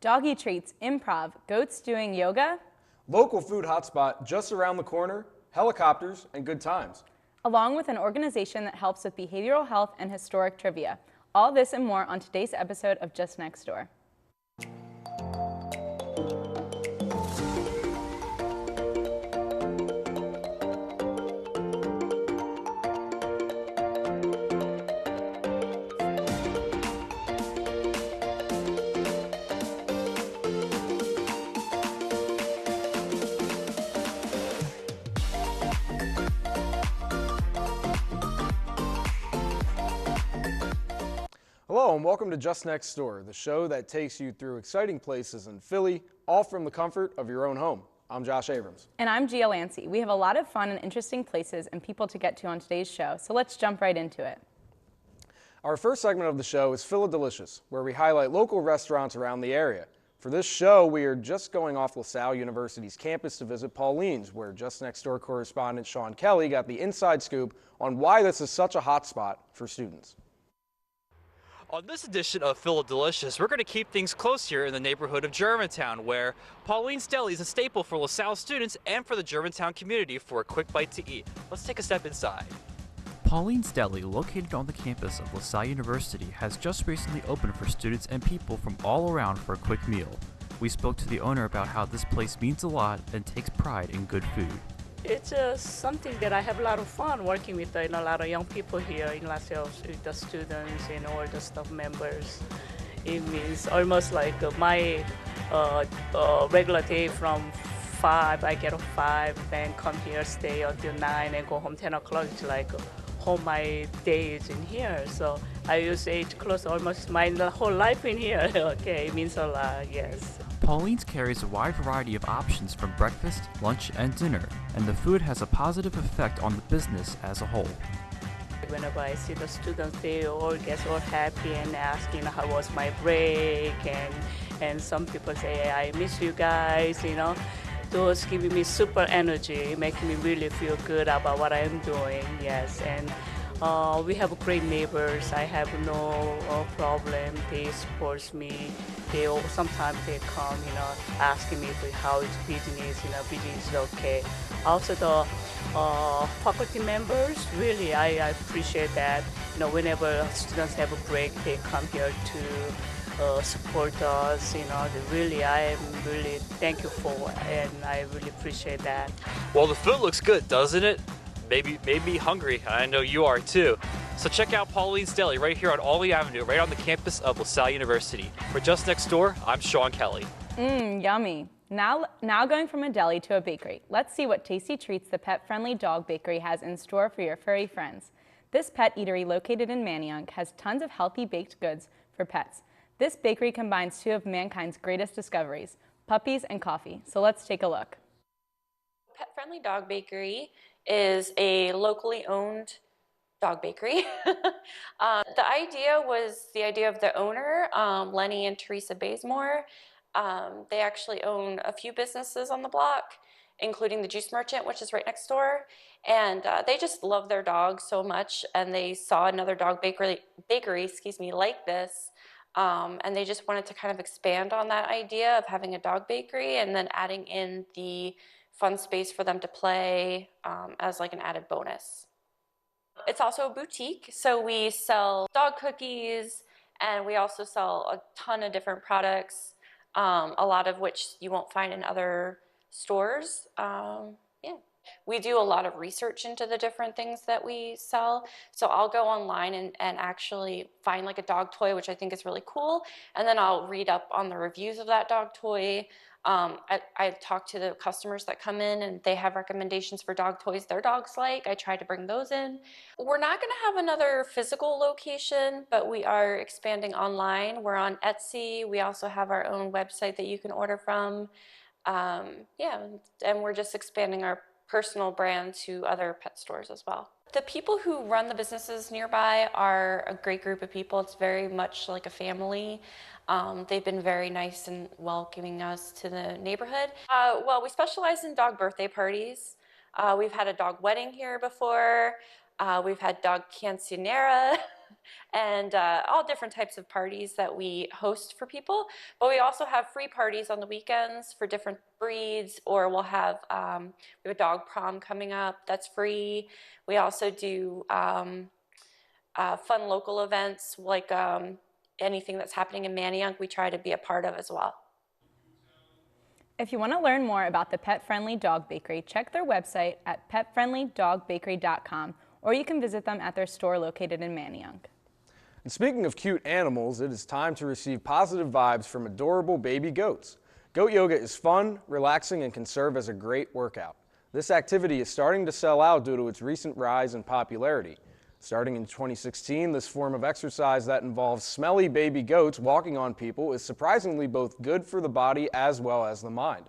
Doggy treats, improv, goats doing yoga, Local food hotspot just around the corner, helicopters, and good times. along with an organization that helps with behavioral health and historic trivia. All this and more on today's episode of Just Next Door. Hello and welcome to Just Next Door, the show that takes you through exciting places in Philly, all from the comfort of your own home. I'm Josh Abrams. And I'm Gia Lancey. We have a lot of fun and interesting places and people to get to on today's show, so let's jump right into it. Our first segment of the show is Philadelicious, where we highlight local restaurants around the area. For this show, we are just going off LaSalle University's campus to visit Pauline's, where Just Next Door correspondent Sean Kelly got the inside scoop on why this is such a hot spot for students. On this edition of Philadelicious, we're going to keep things close here in the neighborhood of Germantown, where Pauline's Deli is a staple for LaSalle students and for the Germantown community for a quick bite to eat. Let's take a step inside. Pauline's Deli, located on the campus of LaSalle University, has just recently opened for students and people from all around for a quick meal. We spoke to the owner about how this place means a lot and takes pride in good food. It's something that I have a lot of fun working with a lot of young people here in LaSalle, with the students and all the staff members. It means almost like my regular day from 5, I get off 5, then come here, stay until 9 and go home 10 o'clock. It's like home my day is in here. So I usually close almost my whole life in here. Okay, it means a lot, yes. Pauline's carries a wide variety of options from breakfast, lunch, and dinner, and the food has a positive effect on the business as a whole. Whenever I see the students, they all get all happy and asking how was my break, and some people say, I miss you guys, Those giving me super energy, making me really feel good about what I'm doing, yes. And we have great neighbors. I have no problem. They support me. Sometimes they come, asking me how is business, business is okay. Also the faculty members, really, I appreciate that. Whenever students have a break, they come here to support us. I am really thankful for, and I really appreciate that. Well, the food looks good, doesn't it? Made me hungry. I know you are too. So check out Pauline's Deli right here on Olney Avenue, right on the campus of LaSalle University. For Just Next Door, I'm Sean Kelly. Yummy. Now going from a deli to a bakery. Let's see what tasty treats the pet-friendly dog bakery has in store for your furry friends. This pet eatery located in Manayunk has tons of healthy baked goods for pets. This bakery combines two of mankind's greatest discoveries, puppies and coffee. So let's take a look. Pet-friendly Dog Bakery is a locally owned dog bakery. The idea was the idea of the owner, Lenny and Teresa Bazemore. They actually own a few businesses on the block, including the Juice Merchant, which is right next door. And they just love their dogs so much, and they saw another dog bakery like this. And they just wanted to kind of expand on that idea of having a dog bakery and then adding in the fun space for them to play as like an added bonus. It's also a boutique, so we sell dog cookies, and we also sell a ton of different products, a lot of which you won't find in other stores. We do a lot of research into the different things that we sell. So I'll go online and actually find like a dog toy, which I think is really cool. And then I'll read up on the reviews of that dog toy. I talk to the customers that come in and they have recommendations for dog toys their dogs like. I try to bring those in. We're not going to have another physical location, but we are expanding online. We're on Etsy. We also have our own website that you can order from. And we're just expanding our personal brand to other pet stores as well. The people who run the businesses nearby are a great group of people. It's very much like a family. They've been very nice and welcoming us to the neighborhood. Well, we specialize in dog birthday parties. We've had a dog wedding here before. We've had dog quinceanera and all different types of parties that we host for people. But we also have free parties on the weekends for different breeds, or we have a dog prom coming up that's free. We also do fun local events like anything that's happening in Manayunk, we try to be a part of as well. If you want to learn more about the Pet Friendly Dog Bakery, check their website at petfriendlydogbakery.com, or you can visit them at their store located in Manayunk. And speaking of cute animals, it is time to receive positive vibes from adorable baby goats. Goat yoga is fun, relaxing, and can serve as a great workout. This activity is starting to sell out due to its recent rise in popularity. Starting in 2016, this form of exercise that involves smelly baby goats walking on people is surprisingly both good for the body as well as the mind.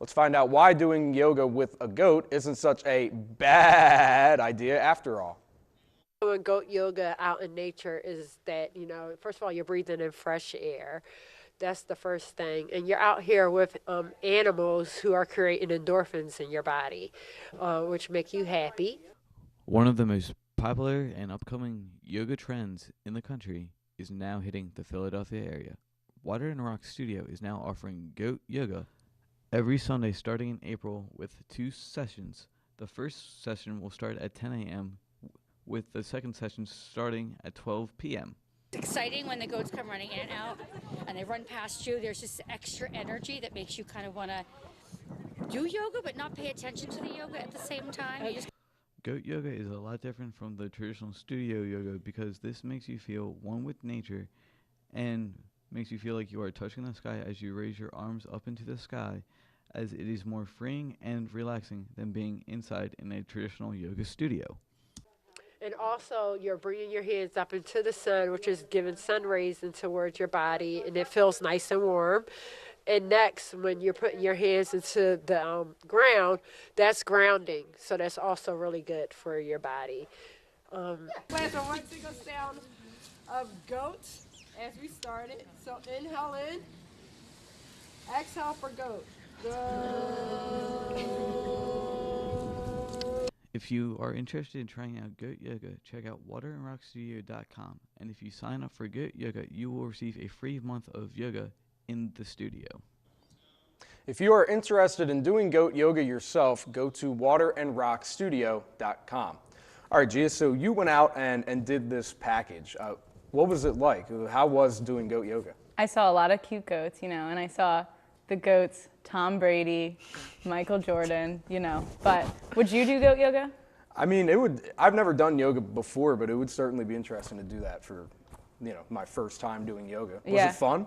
Let's find out why doing yoga with a goat isn't such a bad idea after all. Doing goat yoga out in nature is that, first of all, you're breathing in fresh air. That's the first thing. And you're out here with animals who are creating endorphins in your body, which make you happy. One of the most popular and upcoming yoga trends in the country is now hitting the Philadelphia area. Water and Rock Studio is now offering goat yoga every Sunday starting in April with 2 sessions. The first session will start at 10 a.m. with the second session starting at 12 p.m. It's exciting when the goats come running in and out and they run past you. There's this extra energy that makes you kind of want to do yoga but not pay attention to the yoga at the same time. Goat yoga is a lot different from the traditional studio yoga because this makes you feel one with nature and makes you feel like you are touching the sky as you raise your arms up into the sky, as it is more freeing and relaxing than being inside in a traditional yoga studio. And also, you're bringing your hands up into the sun, which is giving sun rays into towards your body, and it feels nice and warm. And next, when you're putting your hands into the ground, that's grounding. So that's also really good for your body. Plans for one single sound of goat as we started. So inhale in, exhale for goat. If you are interested in trying out goat yoga, check out waterandrockstudio.com. And if you sign up for goat yoga, you will receive a free month of yoga in the studio. If you are interested in doing goat yoga yourself, go to waterandrockstudio.com. All right, Gia, so you went out and did this package. What was it like? How was doing goat yoga? I saw a lot of cute goats, and I saw the goats, Tom Brady, Michael Jordan, But would you do goat yoga? I mean, I've never done yoga before, but it would certainly be interesting to do that for, my first time doing yoga. Was it fun?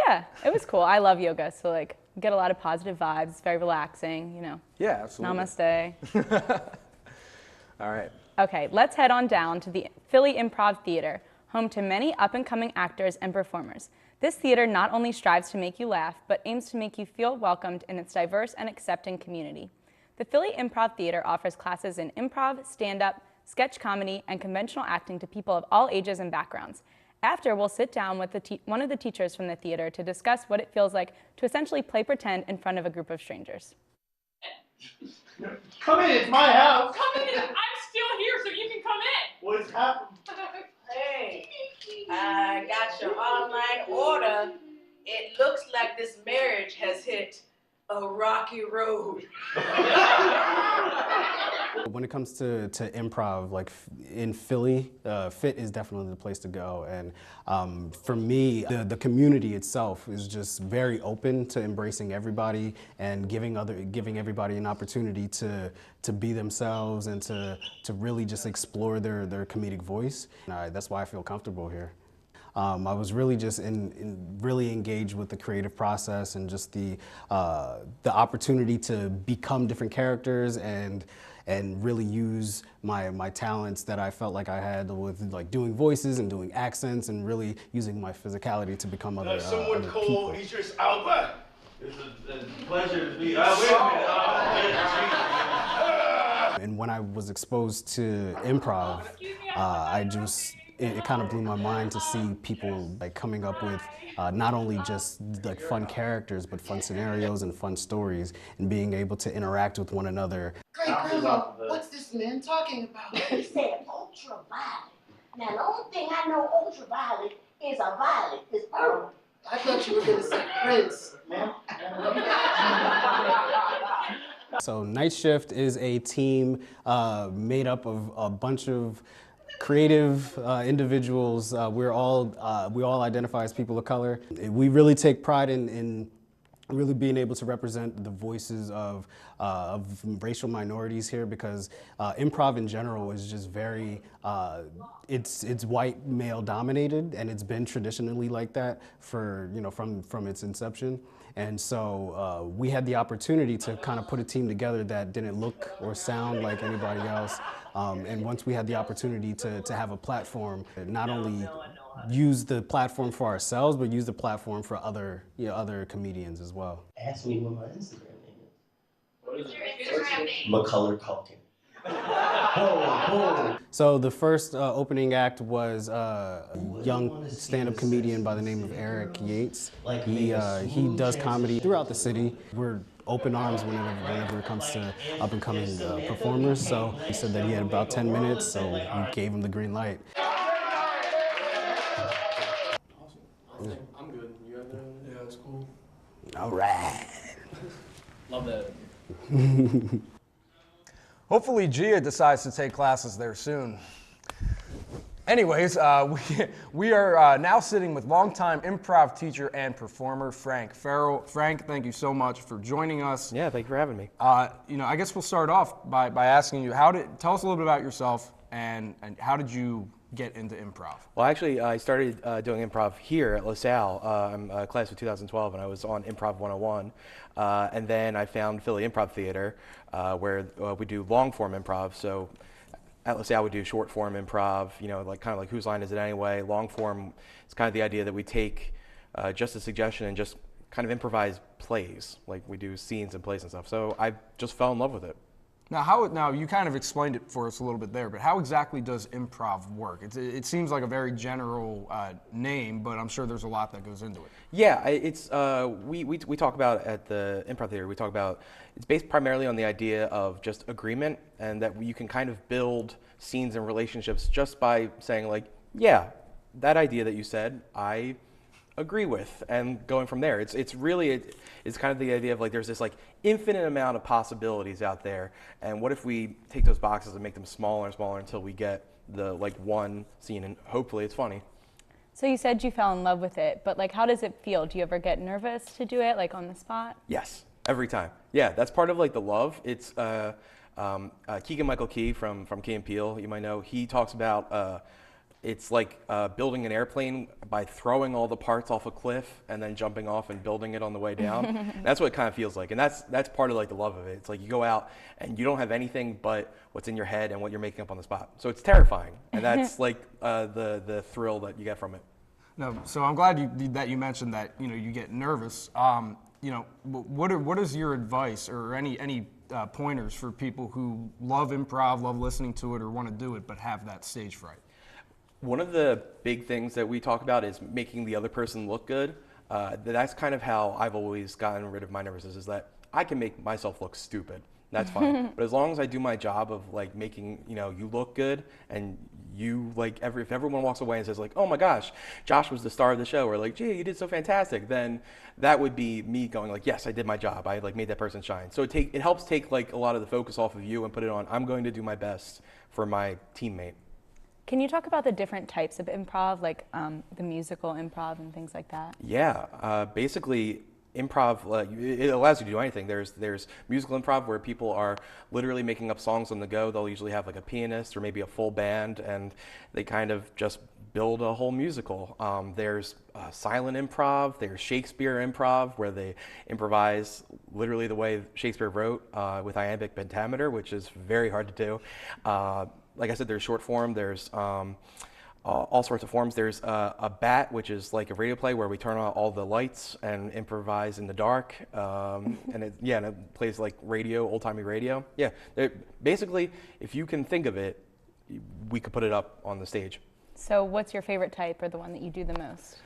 Yeah, it was cool. I love yoga, so get a lot of positive vibes. It's very relaxing, Yeah, absolutely. Namaste. All right. Okay, let's head on down to the Philly Improv Theater, home to many up-and-coming actors and performers. This theater not only strives to make you laugh, but aims to make you feel welcomed in its diverse and accepting community. The Philly Improv Theater offers classes in improv, stand-up, sketch comedy, and conventional acting to people of all ages and backgrounds. After, we'll sit down with one of the teachers from the theater to discuss what it feels like to essentially play pretend in front of a group of strangers. Come in, it's my house. Come in, I'm still here so you can come in. What's happening? Hey, I got your online order. It looks like this marriage has hit a rocky road. When it comes to improv, in Philly, FIT is definitely the place to go. And for me, the community itself is just very open to embracing everybody and giving everybody an opportunity to be themselves and to really just explore their comedic voice. That's why I feel comfortable here. I was really just really engaged with the creative process and just the opportunity to become different characters and really use my talents that I felt like I had with doing voices and doing accents and really using my physicality to become other people. Someone call Idris Alba. It's a pleasure to be. Wait a minute. And when I was exposed to improv, it kind of blew my mind to see people like coming up with not only just like fun characters, but fun scenarios and fun stories, and being able to interact with one another. Great grandma, what's this man talking about? He said ultraviolet. Now the only thing I know ultraviolet is a violet, is purple. I thought you were going to say Prince. So Night Shift is a team made up of a bunch of creative individuals. We all identify as people of color. We really take pride in really being able to represent the voices of racial minorities here, because improv in general is just very, it's white male dominated, and it's been traditionally like that for, from its inception. And so we had the opportunity to kind of put a team together that didn't look or sound like anybody else. And once we had the opportunity to have a platform, not only use the platform for ourselves, but use the platform for other comedians as well. Ask me what my Instagram name is. What is your Instagram name? McCullough Culkin. So the first opening act was a young stand-up comedian by the name of Eric Yates. He does comedy throughout the city. We're open arms whenever it comes to up-and-coming performers. So he said that he had about 10 minutes, so we gave him the green light. Awesome. I'm good. You have that? Yeah, it's cool. All right. Love that. Hopefully Gia decides to take classes there soon. Anyways, we are now sitting with longtime improv teacher and performer Frank Farrell. Frank, thank you so much for joining us. Yeah, thank you for having me. I guess we'll start off by asking you, tell us a little bit about yourself and how did you get into improv? Well, actually, I started doing improv here at LaSalle. I'm a class of 2012, and I was on Improv 101. And then I found Philly Improv Theater, where we do long-form improv. So at LaSalle, we do short-form improv, kind of like Whose Line Is It Anyway? Long-form is kind of the idea that we take just a suggestion and just kind of improvise plays. Like we do scenes and plays and stuff. So I just fell in love with it. Now you kind of explained it for us a little bit there, but how exactly does improv work? It seems like a very general name, but I'm sure there's a lot that goes into it. Yeah, it's we talk about at the Improv Theater. We talk about it's based primarily on the idea of just agreement, and that you can kind of build scenes and relationships just by saying like, yeah, that idea that you said, I agree with, and going from there. It's kind of the idea of like there's this like infinite amount of possibilities out there, and what if we take those boxes and make them smaller and smaller until we get the like one scene, and hopefully it's funny. So you said you fell in love with it, but like how does it feel? Do you ever get nervous to do it, like on the spot? Yes, every time. Yeah, that's part of like the love. It's Keegan-Michael Key from Key and Peele, you might know. He talks about it's like building an airplane by throwing all the parts off a cliff and then jumping off and building it on the way down. That's what it kind of feels like, and that's part of like the love of it. It's like you go out and you don't have anything but what's in your head and what you're making up on the spot. So it's terrifying, and that's like the thrill that you get from it. No, so I'm glad that you mentioned that you get nervous. What is your advice or any pointers for people who love improv, love listening to it, or want to do it but have that stage fright? One of the big things that we talk about is making the other person look good. That's kind of how I've always gotten rid of my nervousness, is that I can make myself look stupid. That's fine. But as long as I do my job of like making, you look good, and you like if everyone walks away and says like, oh my gosh, Josh was the star of the show, or like, gee, you did so fantastic, then that would be me going like, yes, I did my job. I like made that person shine. So it helps take like a lot of the focus off of you and put it on, I'm going to do my best for my teammate. Can you talk about the different types of improv, like the musical improv and things like that? Yeah, basically improv, it allows you to do anything. There's musical improv where people are literally making up songs on the go. They'll usually have like a pianist or maybe a full band, and they kind of just build a whole musical. There's silent improv, there's Shakespeare improv, where they improvise literally the way Shakespeare wrote with iambic pentameter, which is very hard to do. Like I said, there's short form, there's all sorts of forms. There's a bat, which is like a radio play where we turn on all the lights and improvise in the dark. And it plays like radio, old-timey radio. Yeah, basically, if you can think of it, we could put it up on the stage. So what's your favorite type or the one that you do the most?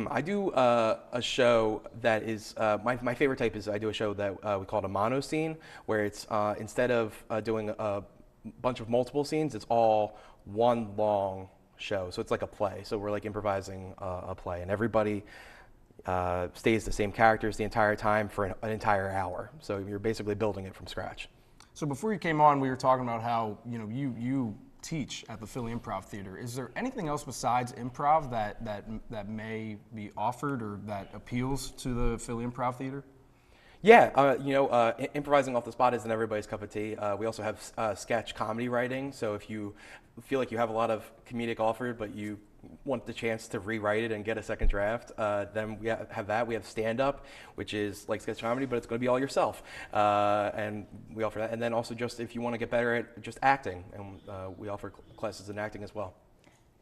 I do a show that is, my favorite type is I do a show that we call it a mono scene, where it's instead of doing a bunch of multiple scenes, it's all one long show. So it's like a play. So we're like improvising a play, and everybody stays the same characters the entire time for an entire hour. So you're basically building it from scratch. So before you came on, we were talking about how you teach at the Philly Improv Theater. Is there anything else besides improv that may be offered or that appeals to the Philly Improv Theater? Yeah, improvising off the spot isn't everybody's cup of tea. We also have sketch comedy writing. So if you feel like you have a lot of comedic offered, but you want the chance to rewrite it and get a second draft, then we have that. We have stand-up, which is like sketch comedy, but it's going to be all yourself. And we offer that. And then also just if you want to get better at just acting, and we offer classes in acting as well.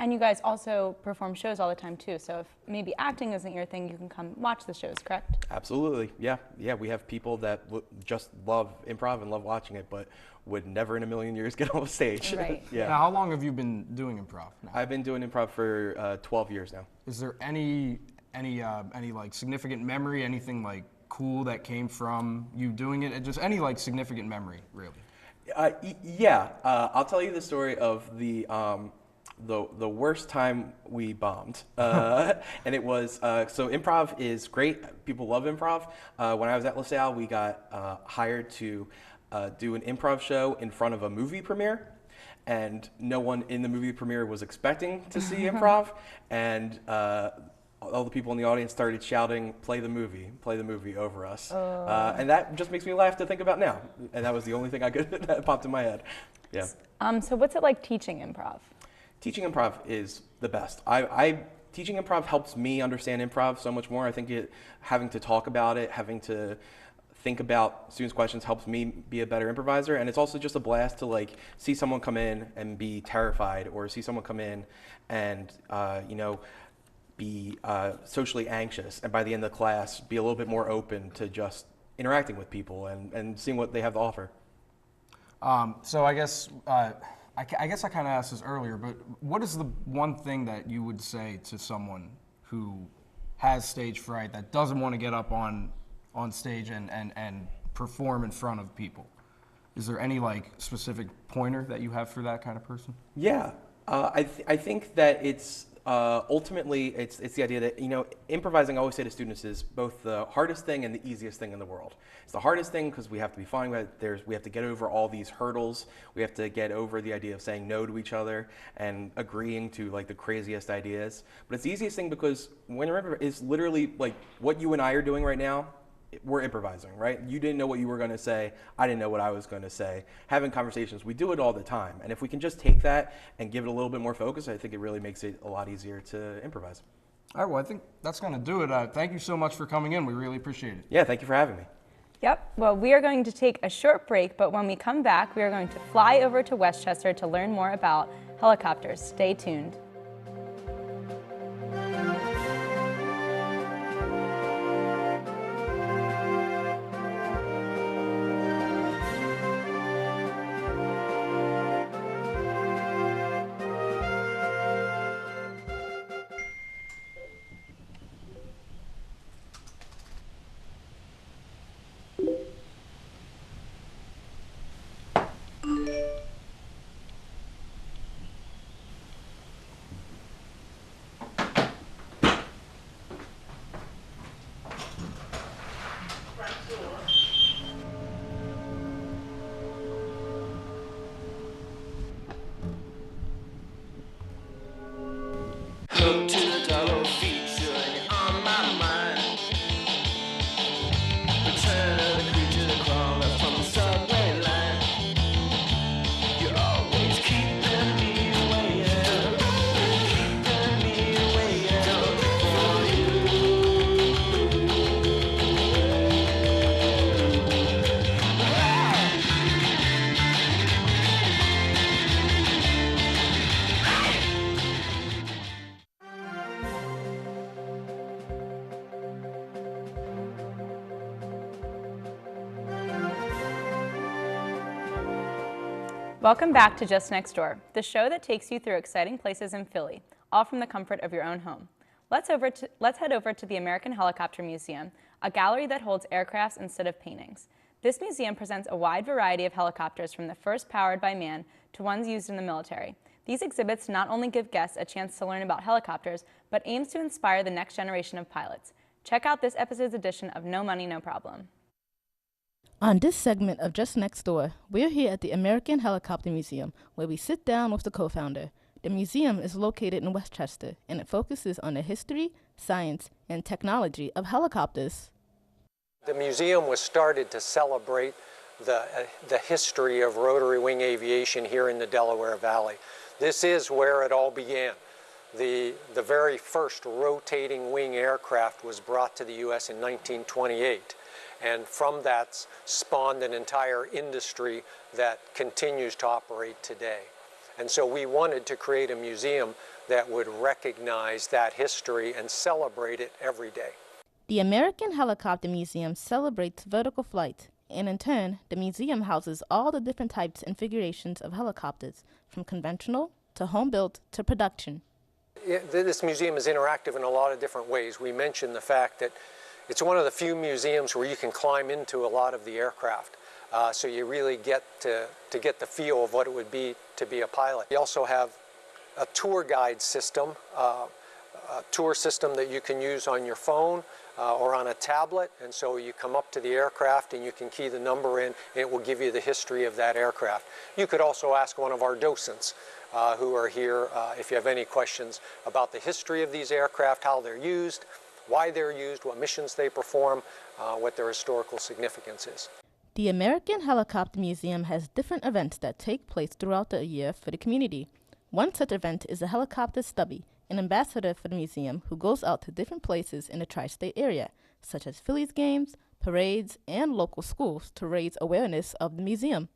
And you guys also perform shows all the time too, so if maybe acting isn't your thing, you can come watch the shows, correct? Absolutely, yeah. We have people that just love improv and love watching it, but would never in a million years get on the stage. Right. Yeah. Now, how long have you been doing improv now? I've been doing improv for 12 years now. Is there any like significant memory, anything like cool that came from you doing it? Just any like significant memory, really? Yeah, I'll tell you the story of the worst time we bombed. And it was, so improv is great. People love improv. When I was at LaSalle, we got hired to do an improv show in front of a movie premiere. And no one in the movie premiere was expecting to see improv. And all the people in the audience started shouting, play the movie over us. And that just makes me laugh to think about now. And that was the only thing that popped in my head. Yeah. So what's it like teaching improv? Teaching improv is the best. Teaching improv helps me understand improv so much more. I think having to talk about it, having to think about students' questions helps me be a better improviser. And it's also just a blast to like see someone come in and be terrified, or see someone come in and be socially anxious, and by the end of the class be a little bit more open to just interacting with people and seeing what they have to offer. So I guess I kind of asked this earlier, but what is the one thing that you would say to someone who has stage fright, that doesn't want to get up on stage and perform in front of people? Is there any like specific pointer that you have for that kind of person? Yeah, I think that it's ultimately it's the idea that improvising, I always say to students, is both the hardest thing and the easiest thing in the world. It's the hardest thing because we have to be fine with it. We have to get over all these hurdles. We have to get over the idea of saying no to each other and agreeing to like the craziest ideas. But it's the easiest thing because it's literally like what you and I are doing right now. We're improvising, right? You didn't know what you were going to say. I didn't know what I was going to say. Having conversations, we do it all the time. And if we can just take that and give it a little bit more focus, I think it really makes it a lot easier to improvise. All right, well, I think that's going to do it. Thank you so much for coming in. We really appreciate it. Yeah, thank you for having me. Yep, well, we are going to take a short break, but when we come back, we are going to fly over to Westchester to learn more about helicopters. Stay tuned. Welcome back to Just Next Door, the show that takes you through exciting places in Philly, all from the comfort of your own home. Let's head over to the American Helicopter Museum, a gallery that holds aircrafts instead of paintings. This museum presents a wide variety of helicopters from the first powered by man to ones used in the military. These exhibits not only give guests a chance to learn about helicopters, but aims to inspire the next generation of pilots. Check out this episode's edition of No Money, No Problem. On this segment of Just Next Door, we're here at the American Helicopter Museum, where we sit down with the co-founder. The museum is located in Westchester, and it focuses on the history, science, and technology of helicopters. The museum was started to celebrate the history of rotary wing aviation here in the Delaware Valley. This is where it all began. The very first rotating wing aircraft was brought to the U.S. in 1928. And from that spawned an entire industry that continues to operate today. And so we wanted to create a museum that would recognize that history and celebrate it every day. The American Helicopter Museum celebrates vertical flight, and in turn, the museum houses all the different types and configurations of helicopters, from conventional to home-built to production. This museum is interactive in a lot of different ways. We mentioned the fact that it's one of the few museums where you can climb into a lot of the aircraft, so you really get to get the feel of what it would be to be a pilot. We also have a tour guide system, a tour system that you can use on your phone or on a tablet, and so you come up to the aircraft and you can key the number in, and it will give you the history of that aircraft. You could also ask one of our docents who are here if you have any questions about the history of these aircraft, how they're used, why they're used, what missions they perform, what their historical significance is. The American Helicopter Museum has different events that take place throughout the year for the community. One such event is the Helicopter Stubby, an ambassador for the museum who goes out to different places in the tri-state area, such as Phillies games, parades, and local schools to raise awareness of the museum.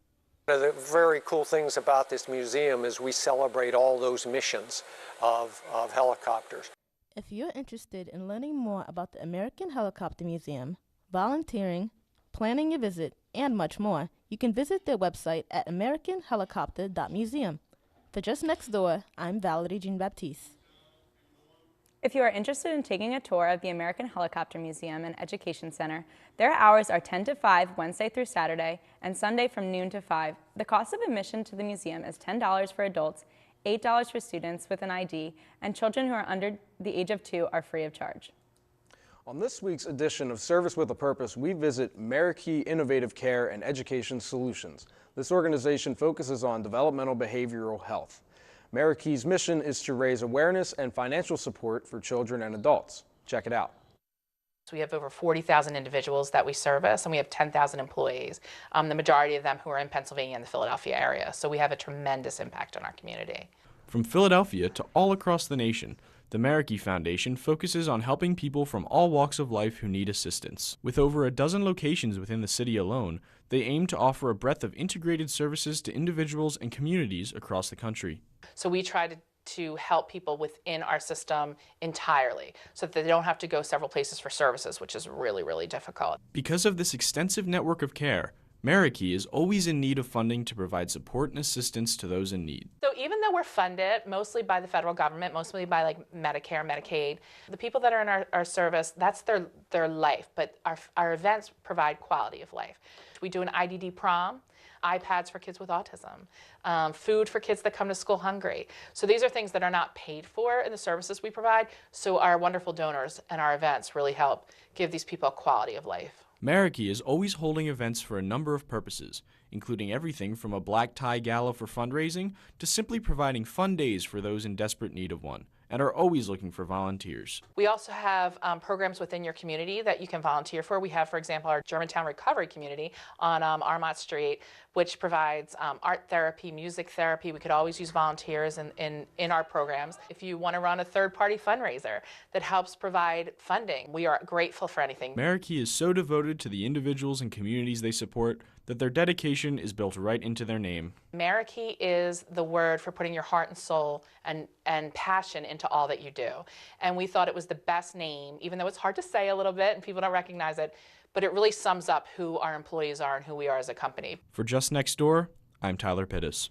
One of the very cool things about this museum is we celebrate all those missions of helicopters. If you're interested in learning more about the American Helicopter Museum, volunteering, planning your visit, and much more, you can visit their website at americanhelicopter.museum. For Just Next Door, I'm Valerie Jean-Baptiste. If you are interested in taking a tour of the American Helicopter Museum and Education Center, their hours are 10 to 5 Wednesday through Saturday and Sunday from noon to 5. The cost of admission to the museum is $10 for adults, $8 for students with an ID, and children who are under the age of 2 are free of charge. On this week's edition of Service with a Purpose, we visit Marikey Innovative Care and Education Solutions. This organization focuses on developmental behavioral health. Marikey's mission is to raise awareness and financial support for children and adults. Check it out. We have over 40,000 individuals that we service, and we have 10,000 employees, the majority of them who are in Pennsylvania and the Philadelphia area. So we have a tremendous impact on our community. From Philadelphia to all across the nation, the Marikey Foundation focuses on helping people from all walks of life who need assistance. With over a dozen locations within the city alone, they aim to offer a breadth of integrated services to individuals and communities across the country. So we try to help people within our system entirely so that they don't have to go several places for services, which is really, really difficult. Because of this extensive network of care, Marikey is always in need of funding to provide support and assistance to those in need. So even though we're funded mostly by the federal government, mostly by like Medicare, Medicaid, the people that are in our service, that's their life, but our events provide quality of life. We do an IDD prom, iPads for kids with autism, food for kids that come to school hungry. So these are things that are not paid for in the services we provide, so our wonderful donors and our events really help give these people a quality of life. Marikey is always holding events for a number of purposes, including everything from a black tie gala for fundraising to simply providing fun days for those in desperate need of one, and are always looking for volunteers. We also have programs within your community that you can volunteer for. We have, for example, our Germantown Recovery Community on Armont Street, which provides art therapy, music therapy. We could always use volunteers in our programs. If you want to run a third-party fundraiser that helps provide funding, we are grateful for anything. Marikey is so devoted to the individuals and communities they support that their dedication is built right into their name. Marikey is the word for putting your heart and soul and passion into all that you do. And we thought it was the best name, even though it's hard to say a little bit and people don't recognize it, but it really sums up who our employees are and who we are as a company. For Just Next Door, I'm Tyler Pittis.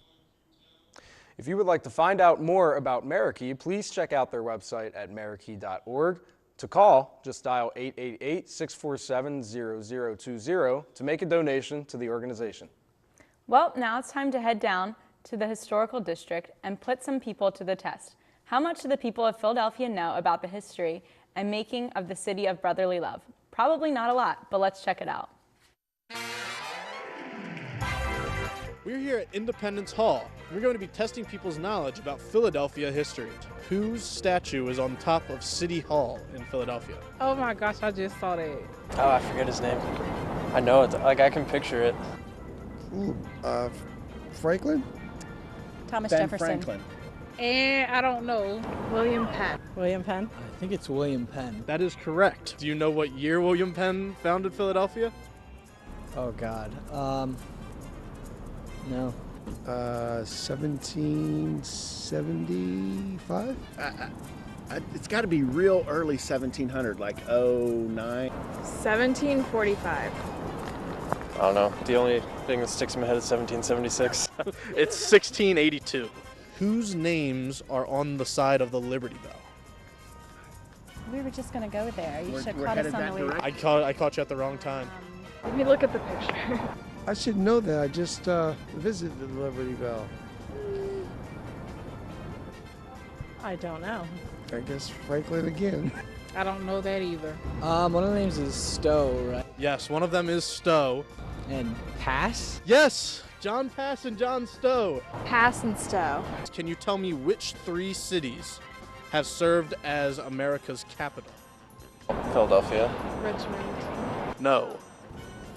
If you would like to find out more about Marikey, please check out their website at marikey.org. To call, just dial 888-647-0020 to make a donation to the organization. Well, now it's time to head down to the historical district and put some people to the test. How much do the people of Philadelphia know about the history and making of the city of brotherly love? Probably not a lot, but let's check it out. We're here at Independence Hall. We're going to be testing people's knowledge about Philadelphia history. Whose statue is on top of City Hall in Philadelphia? Oh my gosh, I just saw that. Oh, I forget his name. I know it, like I can picture it. Franklin? Thomas Ben Jefferson. Franklin. And I don't know. William Penn. William Penn? I think it's William Penn. That is correct. Do you know what year William Penn founded Philadelphia? Oh God. No. 1775? It's got to be real early 1700, like 09. 1745. I don't know. The only thing that sticks in my head is 1776. It's 1682. Whose names are on the side of the Liberty Bell? We were just going to go there. You should have we're caught us headed on that the way. I caught you at the wrong time. Let me look at the picture. I should know that. I just visited the Liberty Bell. I don't know. I guess Franklin again. I don't know that either. One of the names is Stowe, right? Yes, one of them is Stowe. And Pass? Yes, John Pass and John Stowe. Pass and Stowe. Can you tell me which 3 cities have served as America's capital? Philadelphia. Richmond. No.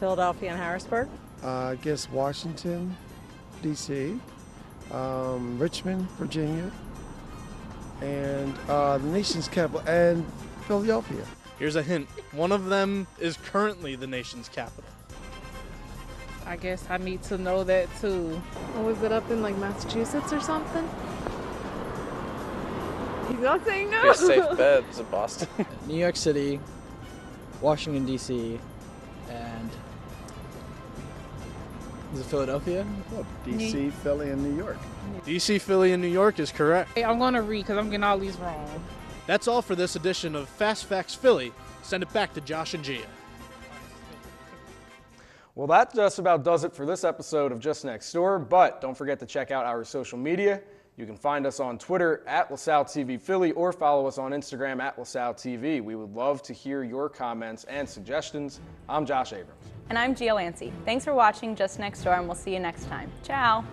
Philadelphia and Harrisburg. I guess Washington, D.C., Richmond, Virginia, and the nation's capital, and Philadelphia. Here's a hint. One of them is currently the nation's capital. I guess I need to know that too. Was it up in like Massachusetts or something? He's not saying no. Be a safe bet. Is it Boston? New York City, Washington, D.C., and is it Philadelphia? Oh, D.C., Philly, and New York. D.C., Philly, and New York is correct. Hey, I'm gonna read because I'm getting all these wrong. That's all for this edition of Fast Facts Philly. Send it back to Josh and Gia. Well, that just about does it for this episode of Just Next Door, but don't forget to check out our social media. You can find us on Twitter at LaSalle TV Philly or follow us on Instagram at LaSalle TV. We would love to hear your comments and suggestions. I'm Josh Abrams. And I'm Gia Lancey. Thanks for watching Just Next Door, and we'll see you next time. Ciao.